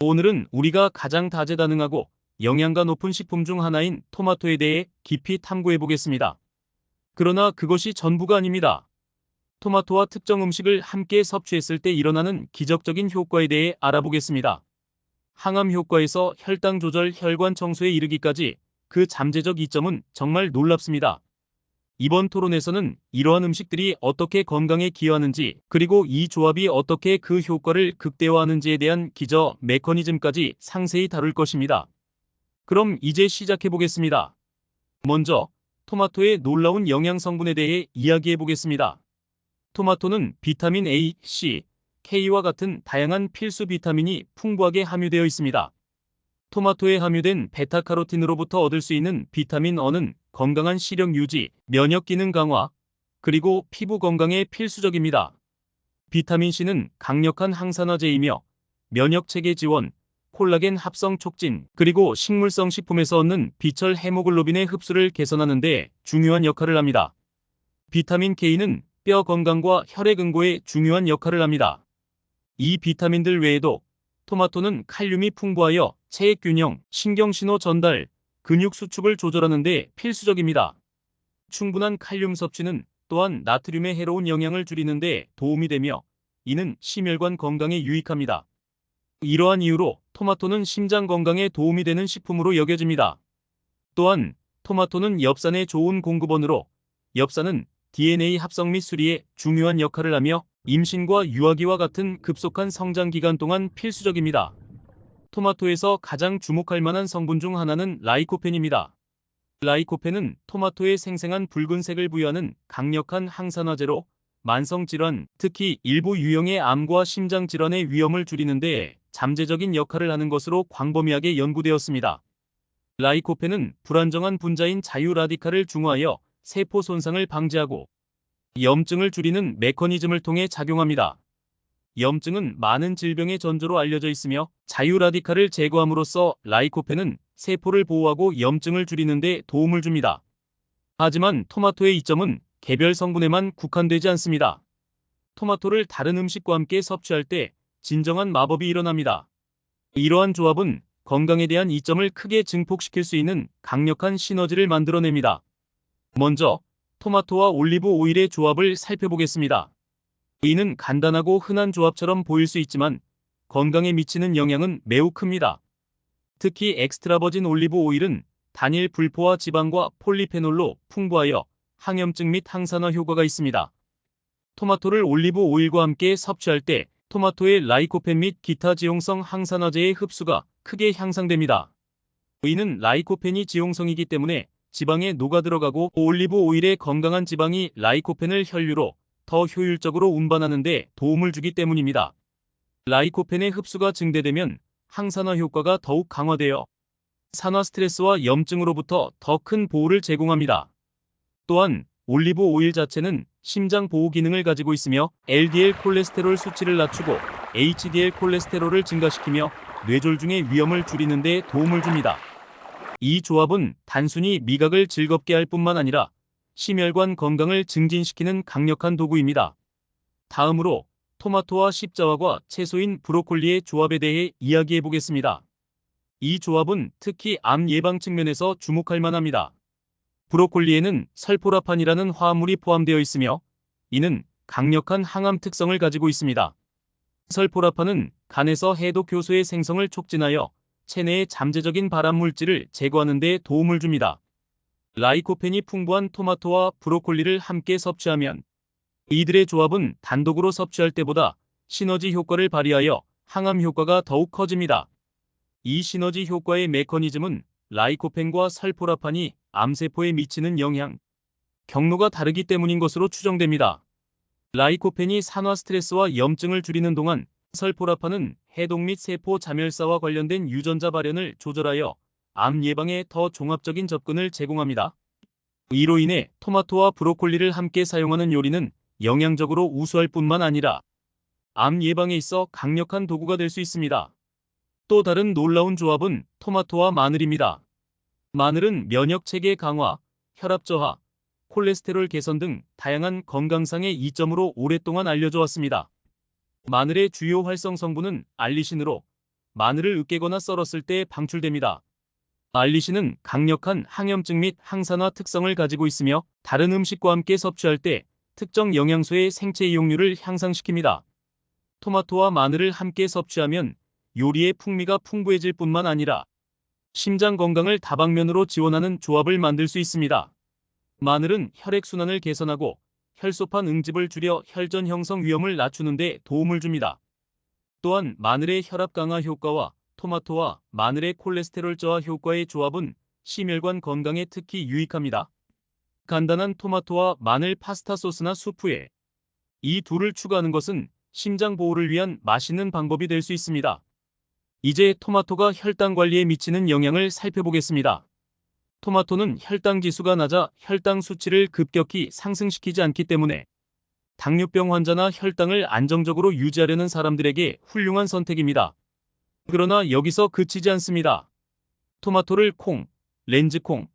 오늘은 우리가 가장 다재다능하고 영양가 높은 식품 중 하나인 토마토에 대해 깊이 탐구해 보겠습니다. 그러나 그것이 전부가 아닙니다. 토마토와 특정 음식을 함께 섭취했을 때 일어나는 기적적인 효과에 대해 알아보겠습니다. 항암 효과에서 혈당 조절, 혈관 청소에 이르기까지 그 잠재적 이점은 정말 놀랍습니다. 이번 토론에서는 이러한 음식들이 어떻게 건강에 기여하는지, 그리고 이 조합이 어떻게 그 효과를 극대화하는지에 대한 기저 메커니즘까지 상세히 다룰 것입니다. 그럼 이제 시작해 보겠습니다. 먼저 토마토의 놀라운 영양 성분에 대해 이야기해 보겠습니다. 토마토는 비타민 A, C, K와 같은 다양한 필수 비타민이 풍부하게 함유되어 있습니다. 토마토에 함유된 베타카로틴으로부터 얻을 수 있는 비타민 E는 건강한 시력 유지, 면역 기능 강화, 그리고 피부 건강에 필수적입니다. 비타민 C는 강력한 항산화제이며 면역 체계 지원, 콜라겐 합성 촉진, 그리고 식물성 식품에서 얻는 비철 헤모글로빈의 흡수를 개선하는 데 중요한 역할을 합니다. 비타민 K는 뼈 건강과 혈액 응고에 중요한 역할을 합니다. 이 비타민들 외에도 토마토는 칼륨이 풍부하여 체액 균형, 신경신호 전달, 근육 수축을 조절하는 데 필수적입니다. 충분한 칼륨 섭취는 또한 나트륨의 해로운 영향을 줄이는 데 도움이 되며 이는 심혈관 건강에 유익합니다. 이러한 이유로 토마토는 심장 건강에 도움이 되는 식품으로 여겨집니다. 또한 토마토는 엽산의 좋은 공급원으로 엽산은 DNA 합성 및 수리에 중요한 역할을 하며 임신과 유아기와 같은 급속한 성장 기간 동안 필수적입니다. 토마토에서 가장 주목할 만한 성분 중 하나는 라이코펜입니다. 라이코펜은 토마토에 생생한 붉은색을 부여하는 강력한 항산화제로 만성질환, 특히 일부 유형의 암과 심장질환의 위험을 줄이는 데 잠재적인 역할을 하는 것으로 광범위하게 연구되었습니다. 라이코펜은 불안정한 분자인 자유라디칼을 중화하여 세포 손상을 방지하고 염증을 줄이는 메커니즘을 통해 작용합니다. 염증은 많은 질병의 전조로 알려져 있으며 자유라디칼을 제거함으로써 라이코펜은 세포를 보호하고 염증을 줄이는 데 도움을 줍니다. 하지만 토마토의 이점은 개별 성분에만 국한되지 않습니다. 토마토를 다른 음식과 함께 섭취할 때 진정한 마법이 일어납니다. 이러한 조합은 건강에 대한 이점을 크게 증폭시킬 수 있는 강력한 시너지를 만들어냅니다. 먼저 토마토와 올리브 오일의 조합을 살펴보겠습니다. 이는 간단하고 흔한 조합처럼 보일 수 있지만 건강에 미치는 영향은 매우 큽니다. 특히 엑스트라버진 올리브 오일은 단일 불포화 지방과 폴리페놀로 풍부하여 항염증 및 항산화 효과가 있습니다. 토마토를 올리브 오일과 함께 섭취할 때 토마토의 라이코펜 및 기타 지용성 항산화제의 흡수가 크게 향상됩니다. 이는 라이코펜이 지용성이기 때문에 지방에 녹아들어가고 올리브 오일의 건강한 지방이 라이코펜을 혈류로 더 효율적으로 운반하는 데 도움을 주기 때문입니다. 라이코펜의 흡수가 증대되면 항산화 효과가 더욱 강화되어 산화 스트레스와 염증으로부터 더 큰 보호를 제공합니다. 또한 올리브 오일 자체는 심장 보호 기능을 가지고 있으며 LDL 콜레스테롤 수치를 낮추고 HDL 콜레스테롤을 증가시키며 뇌졸중의 위험을 줄이는 데 도움을 줍니다. 이 조합은 단순히 미각을 즐겁게 할 뿐만 아니라 심혈관 건강을 증진시키는 강력한 도구입니다. 다음으로 토마토와 십자화과 채소인 브로콜리의 조합에 대해 이야기해 보겠습니다. 이 조합은 특히 암 예방 측면에서 주목할 만합니다. 브로콜리에는 설포라판이라는 화합물이 포함되어 있으며 이는 강력한 항암 특성을 가지고 있습니다. 설포라판은 간에서 해독 효소의 생성을 촉진하여 체내의 잠재적인 발암 물질을 제거하는 데 도움을 줍니다. 라이코펜이 풍부한 토마토와 브로콜리를 함께 섭취하면 이들의 조합은 단독으로 섭취할 때보다 시너지 효과를 발휘하여 항암 효과가 더욱 커집니다. 이 시너지 효과의 메커니즘은 라이코펜과 설포라판이 암세포에 미치는 영향, 경로가 다르기 때문인 것으로 추정됩니다. 라이코펜이 산화 스트레스와 염증을 줄이는 동안 설포라판은 해독 및 세포 자멸사와 관련된 유전자 발현을 조절하여 암 예방에 더 종합적인 접근을 제공합니다. 이로 인해 토마토와 브로콜리를 함께 사용하는 요리는 영양적으로 우수할 뿐만 아니라 암 예방에 있어 강력한 도구가 될 수 있습니다. 또 다른 놀라운 조합은 토마토와 마늘입니다. 마늘은 면역 체계 강화, 혈압 저하, 콜레스테롤 개선 등 다양한 건강상의 이점으로 오랫동안 알려져 왔습니다. 마늘의 주요 활성 성분은 알리신으로 마늘을 으깨거나 썰었을 때 방출됩니다. 알리신은 강력한 항염증 및 항산화 특성을 가지고 있으며 다른 음식과 함께 섭취할 때 특정 영양소의 생체 이용률을 향상시킵니다. 토마토와 마늘을 함께 섭취하면 요리의 풍미가 풍부해질 뿐만 아니라 심장 건강을 다방면으로 지원하는 조합을 만들 수 있습니다. 마늘은 혈액순환을 개선하고 혈소판 응집을 줄여 혈전 형성 위험을 낮추는 데 도움을 줍니다. 또한 마늘의 혈압 강화 효과와 토마토와 마늘의 콜레스테롤 저하 효과의 조합은 심혈관 건강에 특히 유익합니다. 간단한 토마토와 마늘 파스타 소스나 수프에 이 둘을 추가하는 것은 심장 보호를 위한 맛있는 방법이 될 수 있습니다. 이제 토마토가 혈당 관리에 미치는 영향을 살펴보겠습니다. 토마토는 혈당 지수가 낮아 혈당 수치를 급격히 상승시키지 않기 때문에 당뇨병 환자나 혈당을 안정적으로 유지하려는 사람들에게 훌륭한 선택입니다. 그러나 여기서 그치지 않습니다. 토마토를 콩, 렌즈콩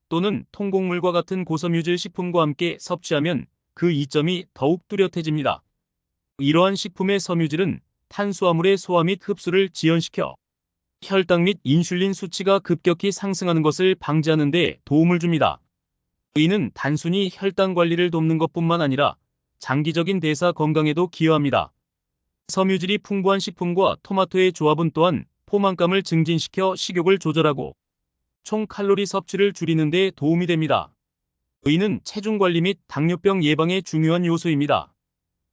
또는 통곡물과 같은 고섬유질 식품과 함께 섭취하면 그 이점이 더욱 뚜렷해집니다. 이러한 식품의 섬유질은 탄수화물의 소화 및 흡수를 지연시켜 혈당 및 인슐린 수치가 급격히 상승하는 것을 방지하는 데 도움을 줍니다. 이는 단순히 혈당 관리를 돕는 것뿐만 아니라 장기적인 대사 건강에도 기여합니다. 섬유질이 풍부한 식품과 토마토의 조합은 또한 포만감을 증진시켜 식욕을 조절하고 총 칼로리 섭취를 줄이는 데 도움이 됩니다. 의는 체중 관리 및 당뇨병 예방에 중요한 요소입니다.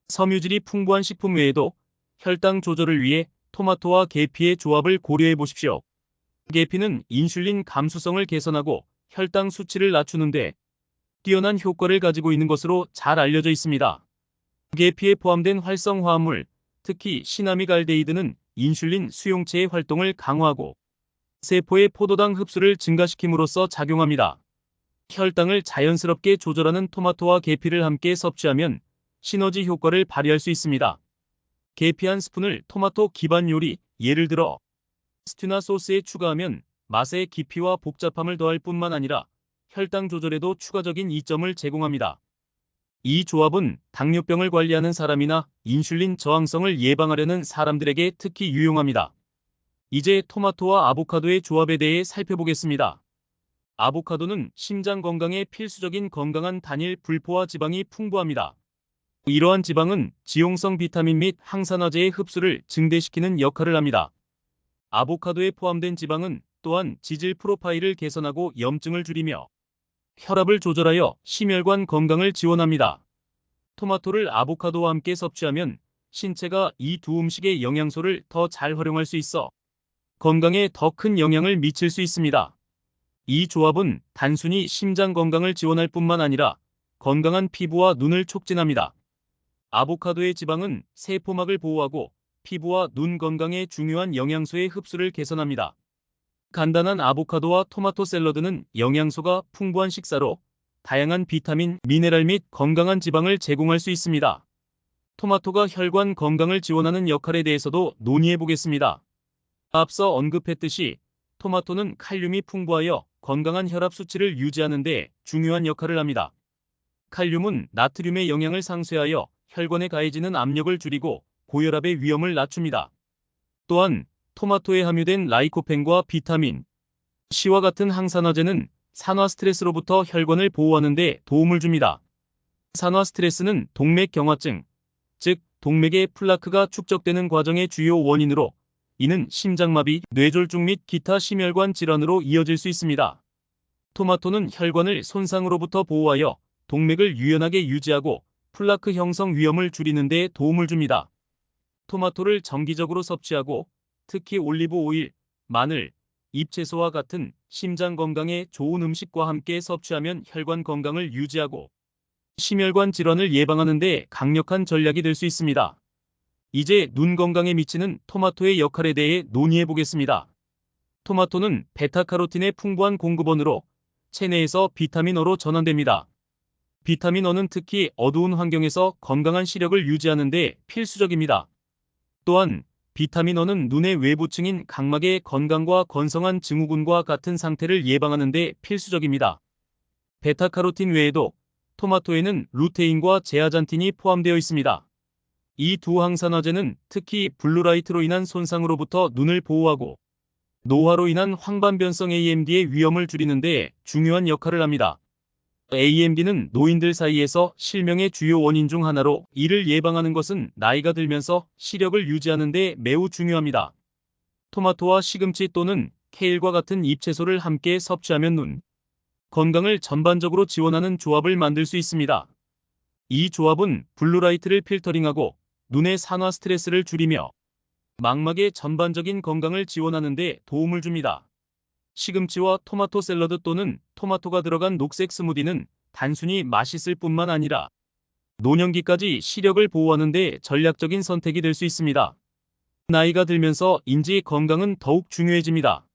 섬유질이 풍부한 식품 외에도 혈당 조절을 위해 토마토와 계피의 조합을 고려해 보십시오. 계피는 인슐린 감수성을 개선하고 혈당 수치를 낮추는데 뛰어난 효과를 가지고 있는 것으로 잘 알려져 있습니다. 계피에 포함된 활성 화합물, 특히 시나미갈데히드는 인슐린 수용체의 활동을 강화하고 세포의 포도당 흡수를 증가시킴으로써 작용합니다. 혈당을 자연스럽게 조절하는 토마토와 계피를 함께 섭취하면 시너지 효과를 발휘할 수 있습니다. 계피 한 스푼을 토마토 기반 요리, 예를 들어 스튜나 소스에 추가하면 맛의 깊이와 복잡함을 더할 뿐만 아니라 혈당 조절에도 추가적인 이점을 제공합니다. 이 조합은 당뇨병을 관리하는 사람이나 인슐린 저항성을 예방하려는 사람들에게 특히 유용합니다. 이제 토마토와 아보카도의 조합에 대해 살펴보겠습니다. 아보카도는 심장 건강에 필수적인 건강한 단일 불포화 지방이 풍부합니다. 이러한 지방은 지용성 비타민 및 항산화제의 흡수를 증대시키는 역할을 합니다. 아보카도에 포함된 지방은 또한 지질 프로파일을 개선하고 염증을 줄이며 혈압을 조절하여 심혈관 건강을 지원합니다. 토마토를 아보카도와 함께 섭취하면 신체가 이 두 음식의 영양소를 더 잘 활용할 수 있어 건강에 더 큰 영향을 미칠 수 있습니다. 이 조합은 단순히 심장 건강을 지원할 뿐만 아니라 건강한 피부와 눈을 촉진합니다. 아보카도의 지방은 세포막을 보호하고 피부와 눈 건강에 중요한 영양소의 흡수를 개선합니다. 간단한 아보카도와 토마토 샐러드는 영양소가 풍부한 식사로 다양한 비타민, 미네랄 및 건강한 지방을 제공할 수 있습니다. 토마토가 혈관 건강을 지원하는 역할에 대해서도 논의해 보겠습니다. 앞서 언급했듯이 토마토는 칼륨이 풍부하여 건강한 혈압 수치를 유지하는 데 중요한 역할을 합니다. 칼륨은 나트륨의 영향을 상쇄하여 혈관에 가해지는 압력을 줄이고 고혈압의 위험을 낮춥니다. 또한 토마토에 함유된 라이코펜과 비타민 C와 같은 항산화제는 산화 스트레스로부터 혈관을 보호하는 데 도움을 줍니다. 산화 스트레스는 동맥 경화증, 즉 동맥의 플라크가 축적되는 과정의 주요 원인으로 이는 심장마비, 뇌졸중 및 기타 심혈관 질환으로 이어질 수 있습니다. 토마토는 혈관을 손상으로부터 보호하여 동맥을 유연하게 유지하고 플라크 형성 위험을 줄이는 데 도움을 줍니다. 토마토를 정기적으로 섭취하고 특히 올리브 오일, 마늘, 잎채소와 같은 심장 건강에 좋은 음식과 함께 섭취하면 혈관 건강을 유지하고 심혈관 질환을 예방하는 데 강력한 전략이 될 수 있습니다. 이제 눈 건강에 미치는 토마토의 역할에 대해 논의해 보겠습니다. 토마토는 베타카로틴의 풍부한 공급원으로 체내에서 비타민 O로 전환됩니다. 비타민 O는 특히 어두운 환경에서 건강한 시력을 유지하는 데 필수적입니다. 또한 비타민 O는 눈의 외부층인 각막의 건강과 건성한 증후군과 같은 상태를 예방하는 데 필수적입니다. 베타카로틴 외에도 토마토에는 루테인과 제아잔틴이 포함되어 있습니다. 이 두 항산화제는 특히 블루라이트로 인한 손상으로부터 눈을 보호하고 노화로 인한 황반변성 AMD의 위험을 줄이는 데 중요한 역할을 합니다. AMD는 노인들 사이에서 실명의 주요 원인 중 하나로 이를 예방하는 것은 나이가 들면서 시력을 유지하는 데 매우 중요합니다. 토마토와 시금치 또는 케일과 같은 잎채소를 함께 섭취하면 눈 건강을 전반적으로 지원하는 조합을 만들 수 있습니다. 이 조합은 블루라이트를 필터링하고 눈의 산화 스트레스를 줄이며 망막의 전반적인 건강을 지원하는 데 도움을 줍니다. 시금치와 토마토 샐러드 또는 토마토가 들어간 녹색 스무디는 단순히 맛있을 뿐만 아니라 노년기까지 시력을 보호하는 데 전략적인 선택이 될 수 있습니다. 나이가 들면서 인지 건강은 더욱 중요해집니다.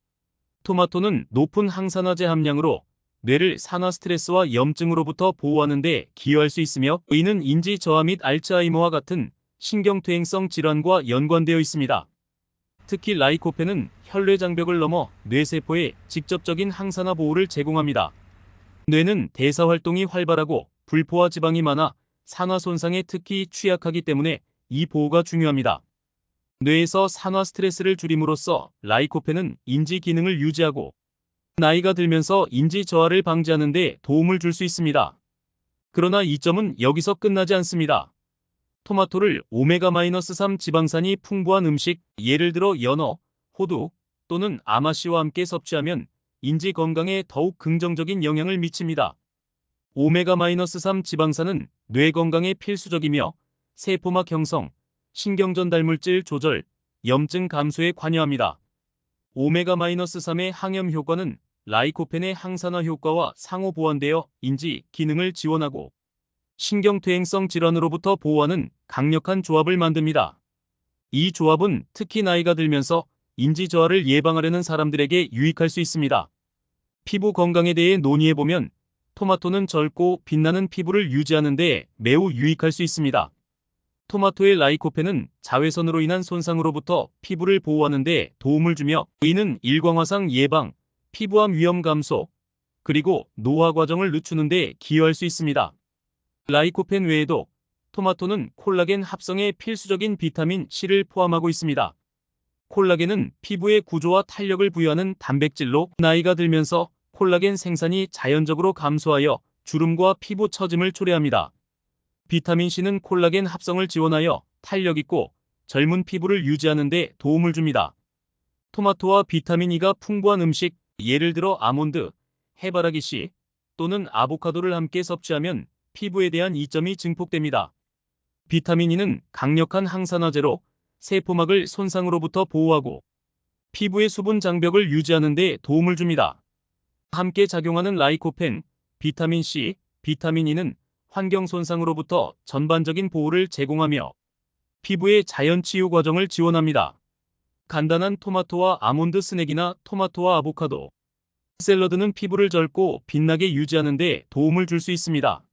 토마토는 높은 항산화제 함량으로 뇌를 산화 스트레스와 염증으로부터 보호하는 데 기여할 수 있으며 이는 인지 저하 및 알츠하이머와 같은 신경퇴행성 질환과 연관되어 있습니다. 특히 라이코펜은 혈뇌 장벽을 넘어 뇌세포에 직접적인 항산화 보호를 제공합니다. 뇌는 대사 활동이 활발하고 불포화 지방이 많아 산화 손상에 특히 취약하기 때문에 이 보호가 중요합니다. 뇌에서 산화 스트레스를 줄임으로써 라이코펜은 인지 기능을 유지하고 나이가 들면서 인지 저하를 방지하는 데 도움을 줄 수 있습니다. 그러나 이 점은 여기서 끝나지 않습니다. 토마토를 오메가-3 지방산이 풍부한 음식, 예를 들어 연어, 호두 또는 아마씨와 함께 섭취하면 인지 건강에 더욱 긍정적인 영향을 미칩니다. 오메가-3 지방산은 뇌 건강에 필수적이며 세포막 형성, 신경전달 물질 조절, 염증 감소에 관여합니다. 오메가-3의 항염 효과는 라이코펜의 항산화 효과와 상호 보완되어 인지 기능을 지원하고 신경퇴행성 질환으로부터 보호하는 강력한 조합을 만듭니다. 이 조합은 특히 나이가 들면서 인지 저하를 예방하려는 사람들에게 유익할 수 있습니다. 피부 건강에 대해 논의해보면 토마토는 젊고 빛나는 피부를 유지하는 데 매우 유익할 수 있습니다. 토마토의 라이코펜은 자외선으로 인한 손상으로부터 피부를 보호하는 데 도움을 주며 이는 일광화상 예방, 피부암 위험 감소, 그리고 노화 과정을 늦추는 데 기여할 수 있습니다. 라이코펜 외에도 토마토는 콜라겐 합성에 필수적인 비타민 C를 포함하고 있습니다. 콜라겐은 피부의 구조와 탄력을 부여하는 단백질로 나이가 들면서 콜라겐 생산이 자연적으로 감소하여 주름과 피부 처짐을 초래합니다. 비타민 C는 콜라겐 합성을 지원하여 탄력 있고 젊은 피부를 유지하는 데 도움을 줍니다. 토마토와 비타민 E가 풍부한 음식, 예를 들어 아몬드, 해바라기 씨 또는 아보카도를 함께 섭취하면 피부에 대한 이점이 증폭됩니다. 비타민 E는 강력한 항산화제로 세포막을 손상으로부터 보호하고 피부의 수분 장벽을 유지하는 데 도움을 줍니다. 함께 작용하는 라이코펜, 비타민 C, 비타민 E는 환경 손상으로부터 전반적인 보호를 제공하며 피부의 자연 치유 과정을 지원합니다. 간단한 토마토와 아몬드 스낵이나 토마토와 아보카도 샐러드는 피부를 젊고 빛나게 유지하는 데 도움을 줄 수 있습니다.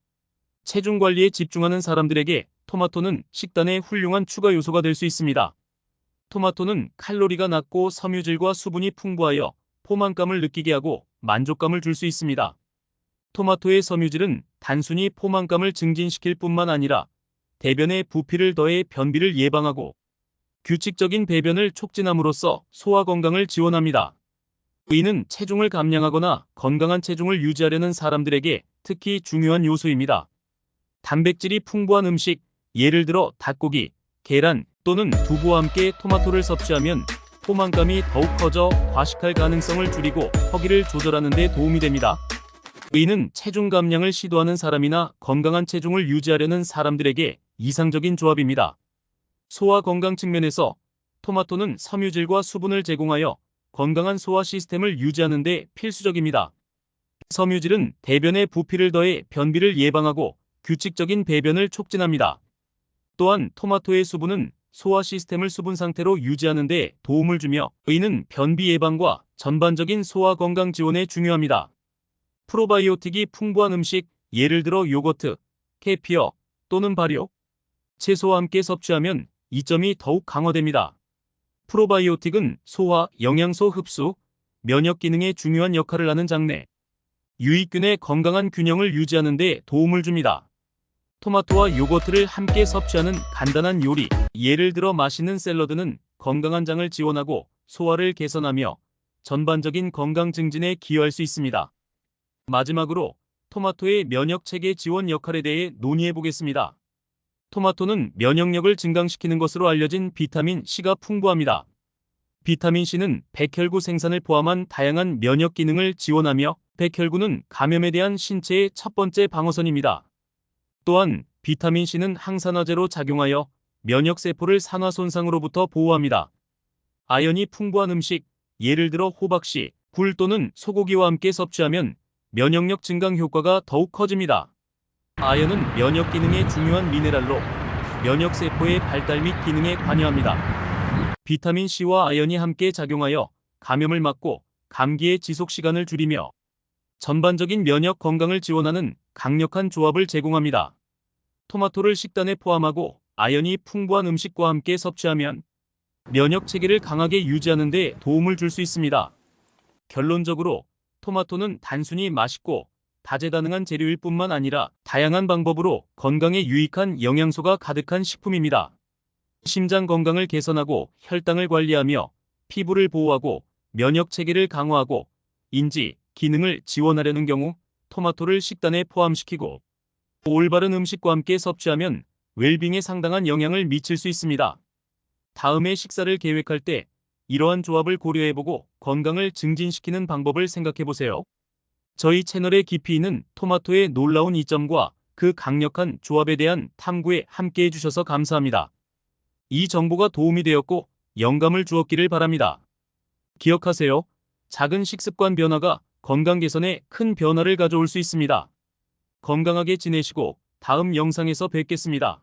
체중 관리에 집중하는 사람들에게 토마토는 식단의 훌륭한 추가 요소가 될 수 있습니다. 토마토는 칼로리가 낮고 섬유질과 수분이 풍부하여 포만감을 느끼게 하고 만족감을 줄 수 있습니다. 토마토의 섬유질은 단순히 포만감을 증진시킬 뿐만 아니라 대변에 부피를 더해 변비를 예방하고 규칙적인 배변을 촉진함으로써 소화 건강을 지원합니다. 이는 체중을 감량하거나 건강한 체중을 유지하려는 사람들에게 특히 중요한 요소입니다. 단백질이 풍부한 음식, 예를 들어 닭고기, 계란 또는 두부와 함께 토마토를 섭취하면 포만감이 더욱 커져 과식할 가능성을 줄이고 허기를 조절하는 데 도움이 됩니다. 이는 체중 감량을 시도하는 사람이나 건강한 체중을 유지하려는 사람들에게 이상적인 조합입니다. 소화 건강 측면에서 토마토는 섬유질과 수분을 제공하여 건강한 소화 시스템을 유지하는 데 필수적입니다. 섬유질은 대변에 부피를 더해 변비를 예방하고 규칙적인 배변을 촉진합니다. 또한 토마토의 수분은 소화 시스템을 수분 상태로 유지하는 데 도움을 주며 이는 변비 예방과 전반적인 소화 건강 지원에 중요합니다. 프로바이오틱이 풍부한 음식, 예를 들어 요거트, 케피어 또는 발효, 채소와 함께 섭취하면 이 점이 더욱 강화됩니다. 프로바이오틱은 소화, 영양소 흡수, 면역 기능에 중요한 역할을 하는 장내 유익균의 건강한 균형을 유지하는 데 도움을 줍니다. 토마토와 요거트를 함께 섭취하는 간단한 요리, 예를 들어 맛있는 샐러드는 건강한 장을 지원하고 소화를 개선하며 전반적인 건강 증진에 기여할 수 있습니다. 마지막으로 토마토의 면역 체계 지원 역할에 대해 논의해 보겠습니다. 토마토는 면역력을 증강시키는 것으로 알려진 비타민 C가 풍부합니다. 비타민 C는 백혈구 생산을 포함한 다양한 면역 기능을 지원하며 백혈구는 감염에 대한 신체의 첫 번째 방어선입니다. 또한 비타민 C는 항산화제로 작용하여 면역세포를 산화 손상으로부터 보호합니다. 아연이 풍부한 음식, 예를 들어 호박씨, 굴 또는 소고기와 함께 섭취하면 면역력 증강 효과가 더욱 커집니다. 아연은 면역 기능에 중요한 미네랄로 면역세포의 발달 및 기능에 관여합니다. 비타민 C와 아연이 함께 작용하여 감염을 막고 감기의 지속 시간을 줄이며 전반적인 면역 건강을 지원하는 강력한 조합을 제공합니다. 토마토를 식단에 포함하고 아연이 풍부한 음식과 함께 섭취하면 면역 체계를 강하게 유지하는 데 도움을 줄 수 있습니다. 결론적으로 토마토는 단순히 맛있고 다재다능한 재료일 뿐만 아니라 다양한 방법으로 건강에 유익한 영양소가 가득한 식품입니다. 심장 건강을 개선하고 혈당을 관리하며 피부를 보호하고 면역 체계를 강화하고 인지, 기능을 지원하려는 경우 토마토를 식단에 포함시키고 올바른 음식과 함께 섭취하면 웰빙에 상당한 영향을 미칠 수 있습니다. 다음에 식사를 계획할 때 이러한 조합을 고려해보고 건강을 증진시키는 방법을 생각해보세요. 저희 채널의 깊이 있는 토마토의 놀라운 이점과 그 강력한 조합에 대한 탐구에 함께해 주셔서 감사합니다. 이 정보가 도움이 되었고 영감을 주었기를 바랍니다. 기억하세요. 작은 식습관 변화가 건강 개선에 큰 변화를 가져올 수 있습니다. 건강하게 지내시고 다음 영상에서 뵙겠습니다.